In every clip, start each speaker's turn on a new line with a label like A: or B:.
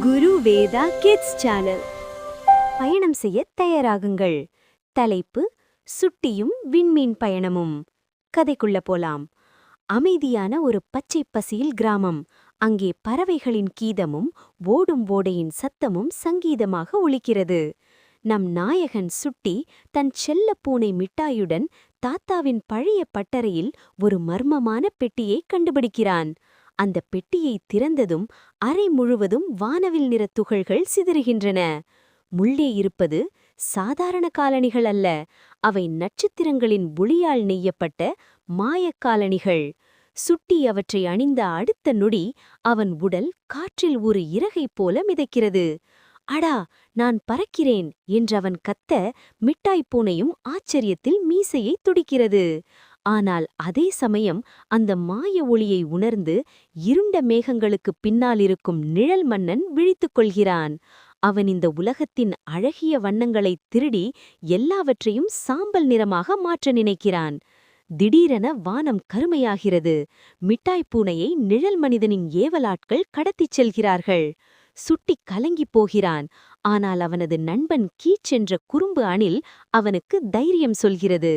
A: குரு Veda kids channel. பயணம் செய்ய தயாராகுங்கள். தலைப்பு: சுட்டியும் விண்மீன் பயணமும். கதைக்குள்ள போலாம். அமைதியான ஒரு பச்சை பசியில் கிராமம். அங்கே பறவைகளின் கீதமும் ஓடும் ஓடையின் சத்தமும் சங்கீதமாக ஒலிக்கிறது. நம் நாயகன் சுட்டி தன் செல்ல பூனை மிட்டாயுடன் தாத்தாவின் பழைய பட்டறையில் ஒரு மர்மமான பெட்டியை கண்டுபிடிக்கிறான். அந்த பெட்டியை திறந்ததும் அறை முழுவதும் வானவில் நிற துகள்கள் சிதறுகின்றன. உள்ளே இருப்பது சாதாரண காலணிகள் அல்ல, அவை நட்சத்திரங்களின் ஒளியால் நெய்யப்பட்ட மாயக்காலணிகள். சுட்டி அவற்றை அணிந்த அடுத்த நொடி அவன் உடல் காற்றில் ஒரு இறகை போல மிதக்கிறது. அடா, நான் பறக்கிறேன் என்றவன் கத்த, மிட்டாய் பூனையும் ஆச்சரியத்தில் மீசையை துடிக்கிறது. ஆனால் அதே சமயம் அந்த மாய ஒளியை உணர்ந்து இருண்ட மேகங்களுக்குப் பின்னால் இருக்கும் நிழல் மன்னன் விழித்துக் கொள்கிறான். அவன் இந்த உலகத்தின் அழகிய வண்ணங்களைத் திருடி எல்லாவற்றையும் சாம்பல் நிறமாக மாற்ற நினைக்கிறான். திடீரென வானம் கருமையாகிறது. மிட்டாய் பூனையை நிழல் மனிதனின் ஏவலாட்கள் கடத்திச் செல்கிறார்கள். சுட்டி கலங்கிப் போகிறான். ஆனால் அவனது நண்பன் கீச் என்ற குறும்பு அணில் அவனுக்கு தைரியம் சொல்கிறது.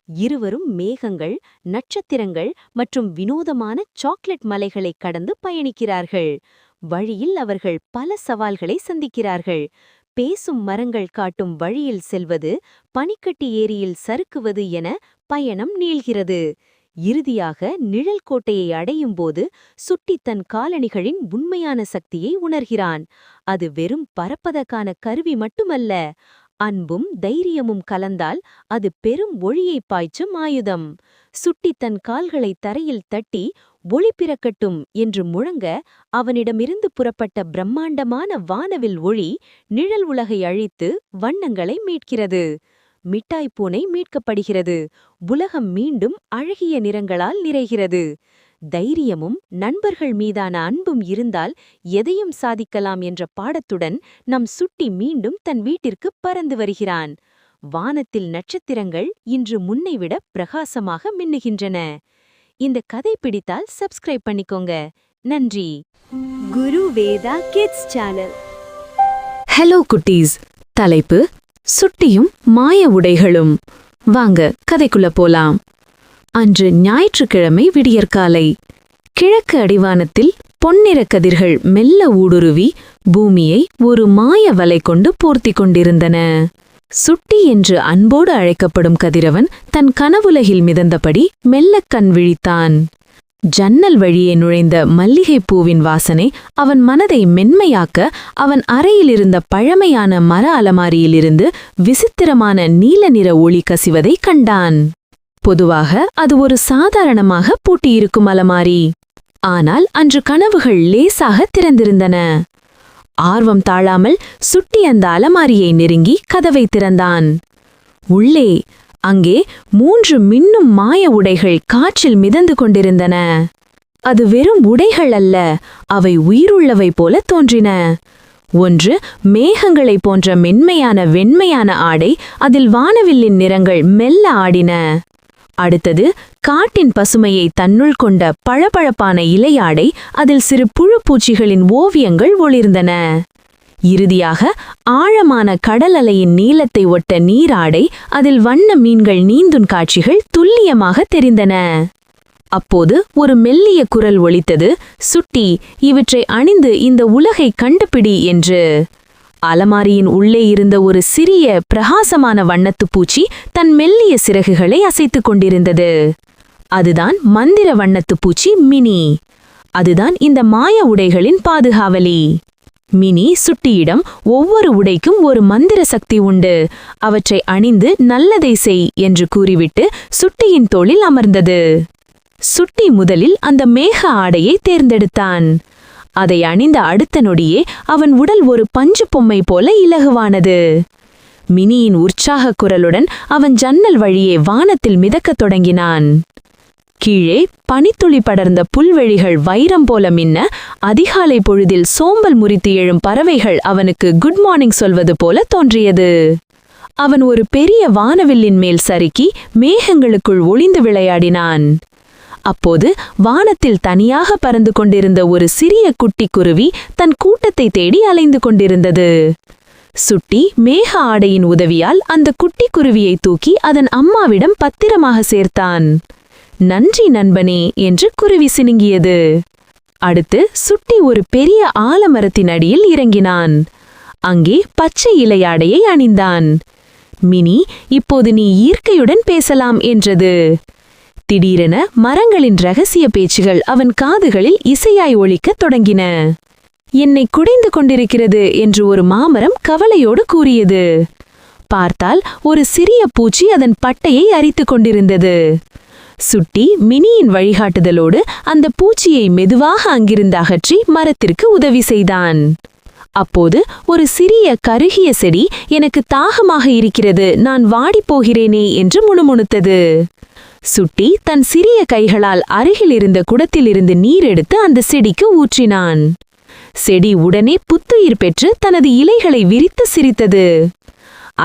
A: இருவரும் மேகங்கள், நட்சத்திரங்கள் மற்றும் வினோதமான சாக்லேட் மலைகளைக் கடந்து பயணிக்கிறார்கள். வழியில் அவர்கள் பல சவால்களை சந்திக்கிறார்கள். பேசும் மரங்கள் காட்டும் வழியில் செல்வது, பனிக்கட்டி ஏரியில் சறுக்குவது என பயணம் நீள்கிறது. இறுதியாக நிழல் கோட்டையை அடையும்போது சுட்டி தன் காலணிகளின் உண்மையான சக்தியை உணர்கிறான். அது வெறும் பறப்பதற்கான கருவி மட்டுமல்ல, அன்பும் தைரியமும் கலந்தால் அது பெரும் ஒளியைப் பாய்ச்சும் ஆயுதம். சுட்டி தன் கால்களை தரையில் தட்டி ஒளி பிறக்கட்டும் என்று முழங்க, அவனிடமிருந்து புறப்பட்ட பிரம்மாண்டமான வானவில் ஒளி நிழல் உலகை அழித்து வண்ணங்களை மீட்கிறது. மிட்டாய் பூனை மீட்கப்படுகிறது. உலகம் மீண்டும் அழகிய நிறங்களால் நிறைகிறது. தைரியமும் நண்பர்கள் மீதான அன்பும் இருந்தால் எதையும் சாதிக்கலாம் என்ற பாடத்துடன் நம் சுட்டி மீண்டும் தன் வீட்டிற்கு பறந்து வருகிறான். வானத்தில் நட்சத்திரங்கள் இன்று முன்னைவிட பிரகாசமாக மின்னுகின்றன. இந்த கதை பிடித்தால் சப்ஸ்கிரைப் பண்ணிக்கோங்க. நன்றி. குரு வேதா கிட்ஸ் சேனல்.
B: ஹலோ குட்டீஸ். தலைப்பு: சுட்டியும் மாய உடைகளும். வாங்க கதைக்குள்ள போலாம். அன்று ஞாயிற்றுக்கிழமை விடியற்காலை. கிழக்கு அடிவானத்தில் பொன்னிற கதிர்கள் மெல்ல ஊடுருவி பூமியை ஒரு மாய வலை கொண்டு போர்த்தி கொண்டிருந்தன. சுட்டி என்று அன்போடு அழைக்கப்படும் கதிரவன் தன் கனவுலகில் மிதந்தபடி மெல்லக் கண் விழித்தான். ஜன்னல் வழியே நுழைந்த மல்லிகைப்பூவின் வாசனை அவன் மனதை மென்மையாக்க, அவன் அறையிலிருந்த பழமையான மர அலமாரியிலிருந்து விசித்திரமான நீல நிற ஒளி கசிவதை கண்டான். பொதுவாக அது ஒரு சாதாரணமாக பூட்டியிருக்கும் அலமாரி. ஆனால் அன்று கனவுகள் லேசாக திறந்திருந்தன. ஆர்வம் தாழாமல் சுட்டி அந்த அலமாரியை நெருங்கி கதவை திறந்தான். உள்ளே அங்கே 3 மின்னும் மாய உடைகள் காற்றில் மிதந்து கொண்டிருந்தன. அது வெறும் உடைகள் அல்ல, அவை உயிருள்ளவை போல தோன்றின. ஒன்று மேகங்களைப் போன்ற மென்மையான வெண்மையான ஆடை, அதில் வானவில்லின் நிறங்கள் மெல்ல ஆடின. அடுத்தது காட்டின் பசுமையை தன்னுள் கொண்ட பளபளப்பான இலையாடை, அதில் சிறு புழு பூச்சிகளின் ஓவியங்கள் ஒளிர்ந்தன. இறுதியாக ஆழமான கடல் அலையின் நீளத்தை ஒட்ட நீராடை, அதில் வண்ண மீன்கள் நீந்தும் காட்சிகள் துல்லியமாக தெரிந்தன. அப்போது ஒரு மெல்லிய குரல் ஒலித்தது: சுட்டி, இவற்றை அணிந்து இந்த உலகை கண்டுபிடி என்று. அலமாரியின் உள்ளே இருந்த ஒரு சிறிய பிரகாசமான வண்ணத்துப் பூச்சி தன் மெல்லிய சிறகுகளை அசைத்துக் கொண்டிருந்தது. அதுதான் மந்திர வண்ணத்துப் பூச்சி மினி. அதுதான் இந்த மாய உடைகளின் பாதுகாவலி. மினி சுட்டியிடம் ஒவ்வொரு உடைக்கும் ஒரு மந்திர சக்தி உண்டு, அவற்றை அணிந்து நல்லதை செய் என்று கூறிவிட்டு சுட்டியின் தோளில் அமர்ந்தது. சுட்டி முதலில் அந்த மேக ஆடையை தேர்ந்தெடுத்தான். அதை அணிந்த அடுத்த நொடியே அவன் உடல் ஒரு பஞ்சு பொம்மை போல இலகுவானது. மினியின் உற்சாக குரலுடன் அவன் ஜன்னல் வழியே வானத்தில் மிதக்கத் தொடங்கினான். கீழே பனித்துளி படர்ந்த புல்வெளிகள் வைரம் போல மின்ன, அதிகாலை பொழுதில் சோம்பல் முறித்து எழும் பறவைகள் அவனுக்கு குட் மார்னிங் சொல்வது போல தோன்றியது. அவன் ஒரு பெரிய வானவில்லின் மேல் சறுக்கி மேகங்களுக்குள் ஒளிந்து விளையாடினான். அப்போது வானத்தில் தனியாக பறந்து கொண்டிருந்த ஒரு சிறிய குட்டி குருவி தன் கூட்டத்தை தேடி அலைந்து கொண்டிருந்தது. சுட்டி மேக ஆடையின் உதவியால் அந்த குட்டி குருவியை தூக்கி அதன் அம்மாவிடம் பத்திரமாக சேர்த்தான். நன்றி நண்பனே என்று குருவி சினுங்கியது. அடுத்து சுட்டி ஒரு பெரிய ஆலமரத்தின் அடியில் இறங்கினான். அங்கே பச்சை இலையாடையை அணிந்தான். மினி, இப்போது நீ இயற்கையுடன் பேசலாம் என்றது. திடீரென மரங்களின் ரகசிய பேச்சுகள் அவன் காதுகளில் இசையாய் ஒலிக்கத் தொடங்கின. என்னை குடைந்து கொண்டிருக்கிறது என்று ஒரு மாமரம் கவலையோடு கூறியது. பார்த்தால் ஒரு சிறிய பூச்சி அதன் பட்டையை அரித்துக் கொண்டிருந்தது. சுட்டி மினியின் வழிகாட்டுதலோடு அந்த பூச்சியை மெதுவாக அங்கிருந்து அகற்றி மரத்திற்கு உதவி செய்தான். அப்போது ஒரு சிறிய கருகிய செடி எனக்கு தாகமாக இருக்கிறது, நான் வாடிப்போகிறேனே என்று முணுமுணுத்தது. சுட்டி தன் சிறிய கைகளால் அருகில் இருந்த குடத்திலிருந்து நீர் எடுத்து அந்த செடிக்கு ஊற்றினான். செடி உடனே புத்துயிர் பெற்று தனது இலைகளை விரித்து சிரித்தது.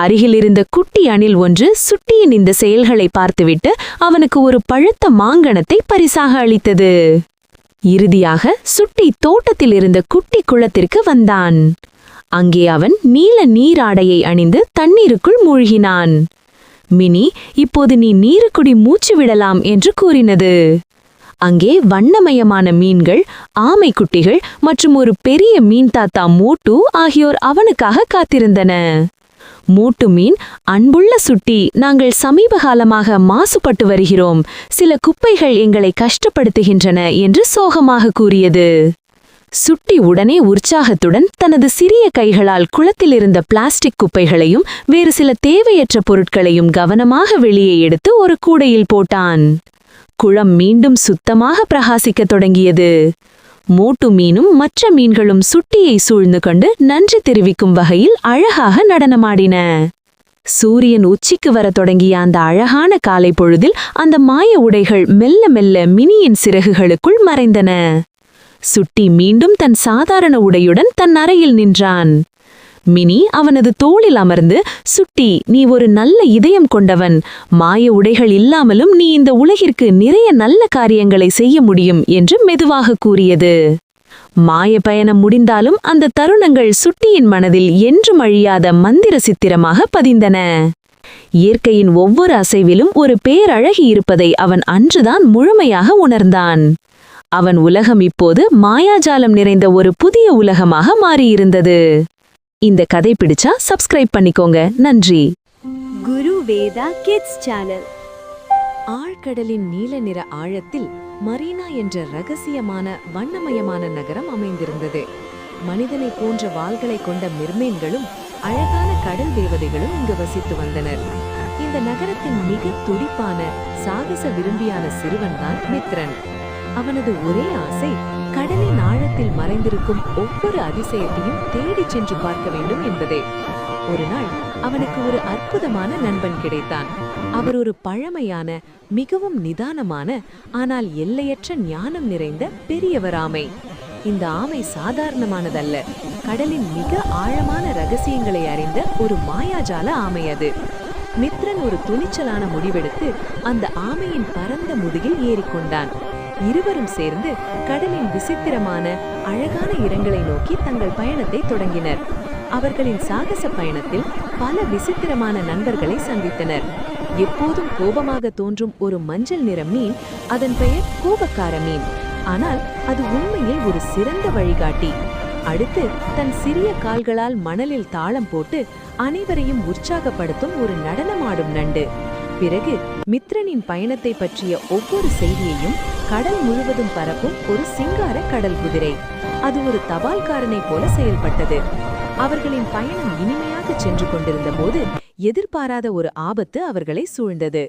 B: அருகிலிருந்த குட்டி அணில் ஒன்று சுட்டியின் இந்த செயல்களை பார்த்துவிட்டு அவனுக்கு ஒரு பழுத்த மாங்கனத்தை பரிசாக அளித்தது. இறுதியாக சுட்டி தோட்டத்தில் இருந்த குட்டி குளத்திற்கு வந்தான். அங்கே அவன் நீல நீராடையை அணிந்து தண்ணீருக்குள் மூழ்கினான். மினி, இப்போது நீ நீருக்குடி மூச்சு விடலாம் என்று கூறினது. அங்கே வண்ணமயமான மீன்கள், ஆமைக்குட்டிகள் மற்றும் ஒரு பெரிய மீன் தாத்தா மோட்டு ஆகியோர் அவனுக்காக காத்திருந்தன. மூட்டு மீன், அன்புள்ள சுட்டி, நாங்கள் சமீப காலமாக மாசுபட்டு வருகிறோம், சில குப்பைகள் எங்களை கஷ்டப்படுத்துகின்றன என்று சோகமாக கூறியது. சுட்டி உடனே உற்சாகத்துடன் தனது சிறிய கைகளால் குளத்தில் இருந்த பிளாஸ்டிக் குப்பைகளையும் வேறு சில தேவையற்ற பொருட்களையும் கவனமாக வெளியே எடுத்து ஒரு கூடையில் போட்டான். குளம் மீண்டும் சுத்தமாக பிரகாசிக்கத் தொடங்கியது. மோட்டு மீனும் மற்ற மீன்களும் சுட்டியை சூழ்ந்து கொண்டு நன்றி தெரிவிக்கும் வகையில் அழகாக நடனமாடின. சூரியன் உச்சிக்கு வரத் தொடங்கிய அந்த அழகான காலை பொழுதில் அந்த மாய உடைகள் மெல்ல மெல்ல மினியின் சிறகுகளுக்குள் மறைந்தன. சுட்டி மீண்டும் தன் சாதாரண உடையுடன் தன் அறையில் நின்றான். மினி அவனது தோளில் அமர்ந்து, சுட்டி, நீ ஒரு நல்ல இதயம் கொண்டவன், மாய உடைகள் இல்லாமலும் நீ இந்த உலகிற்கு நிறைய நல்ல காரியங்களை செய்ய முடியும் என்று மெதுவாக கூறியது. மாய பயணம் முடிந்தாலும் அந்த தருணங்கள் சுட்டியின் மனதில் என்றும் அழியாத மந்திர சித்திரமாக பதிந்தன. இயற்கையின் ஒவ்வொரு அசைவிலும் ஒரு பேரழகி இருப்பதை அவன் அன்றுதான் முழுமையாக உணர்ந்தான். அவன் உலகம் இப்போது மாயாஜாலம் நிறைந்த ஒரு புதிய உலகமாக மாறியிருந்தது. இந்த கதை பிடிச்சா சப்ஸ்கிரைப் பண்ணிக்கோங்க. நன்றி.
A: குரு வேதா கிட்ஸ் சேனல்.
B: ஆழ்கடலின் நீல நிற ஆழத்தில் மரீனா என்ற ரகசியமான வண்ணமயமான நகரம் அமைந்திருந்தது. மனிதனை போன்ற வாள்களை கொண்ட மெர்மேன்களும் அழகான கடல் தேவதைகளும் இங்கு வசித்து வந்தனர். இந்த நகரத்தின் மிக துடிப்பான சாகச விரும்பியான சிறுவன்தான் மித்ரன். அவனது ஒரே ஆசை கடலின் ஆழத்தில் மறைந்திருக்கும் ஒவ்வொரு அதிசயத்தையும் தேடிச் சென்று பார்க்க வேண்டும் என்பதே. ஒரு நாள் அவனுக்கு ஒரு அற்புதமான நண்பன் கிடைத்தான். அவர் ஒரு பழமையான, மிகவும் நிதானமான, ஆனால் எல்லையற்ற ஞானம் நிறைந்த பெரியவர் ஆமை. இந்த ஆமை சாதாரணமானதல்ல, கடலின் மிக ஆழமான ரகசியங்களை அறிந்த ஒரு மாயாஜால ஆமை அது. மித்ரன் ஒரு துணிச்சலான முடிவெடுத்து அந்த ஆமையின் பரந்த முதுகில் ஏறிக்கொண்டான். இருவரும் சேர்ந்து கடலின் விசித்திரமான அழகான இடங்களை நோக்கி தங்கள் பயணத்தை தொடங்கினர். அவர்களின் சாகச பயணத்தில் பல விசித்திரமான நண்பர்களை சந்தித்தனர். எப்போதும் கோபமாக தோன்றும் ஒரு மஞ்சள் நிற மீன், அதன் பெயர் கோபக்கார மீன். ஆனால் அது உண்மையில் ஒரு சிறந்த வழிகாட்டி. அடுத்து தன் சிறிய கால்களால் மணலில் தாளம் போட்டு அனைவரையும் உற்சாகப்படுத்தும் ஒரு நடனமாடும் நண்டு. பிறகு மித்ரனின் பயணத்தை பற்றிய ஒவ்வொரு செய்தியையும் கடல் முழுவதும் பரப்பும் ஒரு சிங்கார கடல் குதிரை. அது ஒரு தபால்காரனை போல செயல்பட்டது. அவர்களின் பயணம் இனிமையாக சென்று கொண்டிருந்த போது எதிர்பாராத ஒரு ஆபத்து அவர்களை சூழ்ந்தது.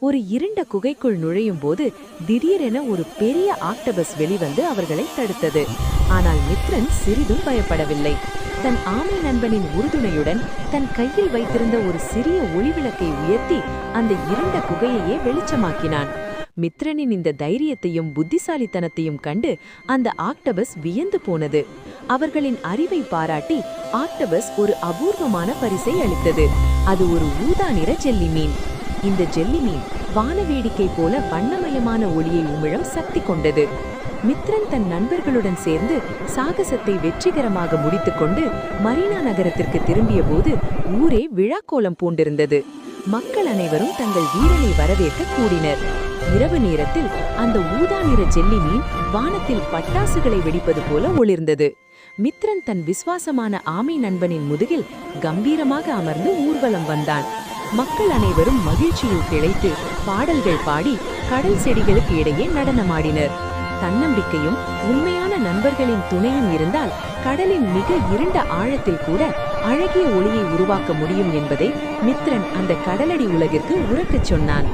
B: ஒரு இருண்ட குகைக்குள் நுழையும் போது திடீரென ஒரு பெரிய ஆக்டபஸ் வெளிவந்து அவர்களை தடுத்தது. ஆனால் மித்ரன் சிறிதும் பயப்படவில்லை. தன் ஆமை நண்பனின் உறுதுணையுடன் தன் கையில் வைத்திருந்த ஒரு சிறிய ஒளிவிளக்கை உயர்த்தி அந்த இருண்ட குகையையே வெளிச்சமாக்கினான். மித்ரனின் இந்த தைரியத்தையும் புத்திசாலித்தனத்தையும் கண்டு அந்த ஆக்டபஸ் வியந்து போனது. அவர்களின் அறிவை பாராட்டி ஆக்டபஸ் ஒரு அபூர்வமான பரிசை அளித்தது. அது ஒரு ஊதா நிற ஜெல்லி மீன். இந்த ஜெல்லி மீன் வானவேடிக்கை போல வண்ணமயமான ஒளியை உமிழும் சக்தி கொண்டது. மித்ரன் தன் நண்பர்களுடன் சேர்ந்து சாகசத்தை வெற்றிகரமாக முடித்துக்கொண்டு மரீனா நகரத்திற்கு திரும்பிய போது ஊரே விழாக்கோலம் பூண்டிருந்தது. மக்கள் அனைவரும் தங்கள் வீரனை வரவேற்க கூடினர். இரவு நேரத்தில் அந்த ஊதா நிற ஜெல்லி மீன் வானத்தில் பட்டாசுகளை வெடிப்பது போல ஒளிர்ந்தது. மித்ரன் தன் விசுவாசமான ஆமை நண்பனின் முதுகில் கம்பீரமாக அமர்ந்து ஊர்வலம் வந்தான். மக்கள் அனைவரும் மகிழ்ச்சியில் திளைத்து பாடல்கள் பாடி கடல் செடிகளுக்கு இடையே நடனமாடினர். தன்னம்பிக்கையும் உண்மையான நண்பர்களின் துணையும் இருந்தால் கடலின் மிக இருண்ட ஆழத்தில் கூட அழகிய ஒளியை உருவாக்க முடியும் என்பதை மித்ரன் அந்த கடலடி உலகிற்கு உரக்கச் சொன்னான்.